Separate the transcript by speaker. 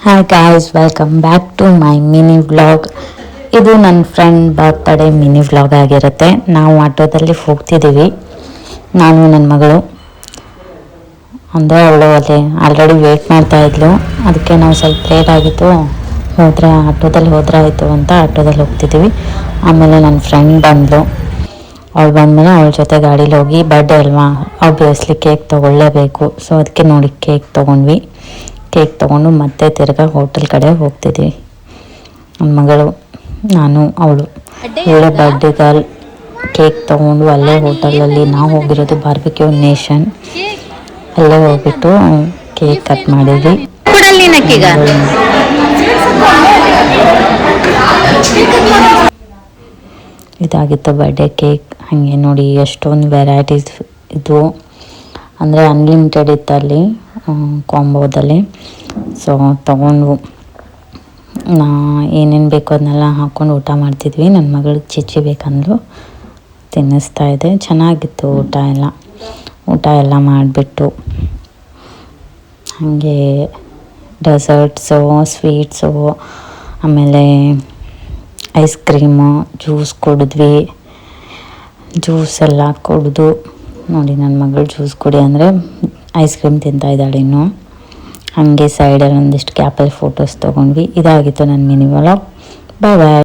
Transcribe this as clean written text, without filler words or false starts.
Speaker 1: Hi guys, welcome back to my mini vlog. ಇದು ನನ್ನ friend birthday mini vlog ಆಗಿರುತ್ತೆ. ನಾವು ಆಟೋದಲ್ಲಿ ಹೋಗ್ತಿದ್ದೀವಿ, ನಾನು ನನ್ನ ಮಗಳು. ಅಂದರೆ ಅವಳು ಅಲ್ಲಿ ಆಲ್ರೆಡಿ ವೇಟ್ ಮಾಡ್ತಾ ಇದ್ಲು, ಅದಕ್ಕೆ ನಾವು ಸ್ವಲ್ಪ ಲೇಟ್ ಆಗಿತ್ತು. ಆಟೋದಲ್ಲಿ ಹೋದ್ರೆ ಆಯಿತು ಅಂತ ಆಟೋದಲ್ಲಿ ಹೋಗ್ತಿದ್ದೀವಿ. ಆಮೇಲೆ ನನ್ನ ಫ್ರೆಂಡ್ ಬಂದಳು. ಅವಳು ಬಂದಮೇಲೆ ಅವಳ ಜೊತೆ ಗಾಡೀಲಿ ಹೋಗಿ, ಬರ್ಡೇ ಅಲ್ವಾ, ಆಬ್ವಿಯಸ್ಲಿ ಕೇಕ್ ತೊಗೊಳ್ಳೇಬೇಕು. ಸೊ ಅದಕ್ಕೆ ನೋಡಿ ಕೇಕ್ ತೊಗೊಂಡ್ವಿ. ಕೇಕ್ ತೊಗೊಂಡು ಮತ್ತೆ ತಿರ್ಗಾ ಹೋಟೆಲ್ ಕಡೆ ಹೋಗ್ತಿದ್ವಿ. ನನ್ನ ಮಗಳು, ನಾನು, ಅವಳು. ಒಳ್ಳೆ ಬರ್ಡೇ ಗರ್ಲ್. ಕೇಕ್ ತೊಗೊಂಡು ಅಲ್ಲೇ ಹೋಟೆಲಲ್ಲಿ, ನಾವು ಹೋಗಿರೋದು ಬಾರ್ಬಿಕ್ಯೂ ನೇಷನ್, ಅಲ್ಲೇ ಹೋಗ್ಬಿಟ್ಟು ಕೇಕ್ ಕಟ್ ಮಾಡಿದ್ವಿ. ಇದಾಗಿತ್ತು ಬರ್ಡೇ ಕೇಕ್. ಹಾಗೆ ನೋಡಿ ಎಷ್ಟೊಂದು ವೆರೈಟೀಸ್ ಇದ್ವು. ಅಂದರೆ ಅನ್ಲಿಮಿಟೆಡ್ ಇತ್ತು ಅಲ್ಲಿ ಕಾಂಬೋದಲ್ಲಿ. ಸೊ ತೊಗೊಂಡು ಏನೇನು ಬೇಕು ಅದನ್ನೆಲ್ಲ ಹಾಕ್ಕೊಂಡು ಊಟ ಮಾಡ್ತಿದ್ವಿ. ನನ್ನ ಮಗಳಿಗೆ ಚಿಚ್ಚಿ ಬೇಕಂದ್ಲು, ತಿನ್ನಿಸ್ತಾ ಇದೆ. ಚೆನ್ನಾಗಿತ್ತು ಊಟ ಎಲ್ಲ ಮಾಡಿಬಿಟ್ಟು ಹಾಗೆ ಡೆಸರ್ಟ್ಸು, ಸ್ವೀಟ್ಸು, ಆಮೇಲೆ ಐಸ್ ಕ್ರೀಮು, ಜ್ಯೂಸ್ ಕುಡಿದ್ವಿ. ಜ್ಯೂಸ್ ಎಲ್ಲ ಕುಡಿದು ನೋಡಿ, ನನ್ನ ಮಗಳು ಜ್ಯೂಸ್ ಕುಡಿ ಅಂದರೆ ಐಸ್ ಕ್ರೀಮ್ ತಿಂತಾ ಇದ್ದಾಳೆ ಇನ್ನು. ಹಾಗೆ ಸೈಡಲ್ಲಿ ಒಂದಿಷ್ಟು ಕ್ಯಾಪಲ್ಲಿ ಫೋಟೋಸ್ ತೊಗೊಂಡ್ವಿ. ಇದಾಗಿತ್ತು ನನ್ನ ಮಿನಿ ವ್ಲಾಗ್. ಬಾಯ್ ಬಾಯ್.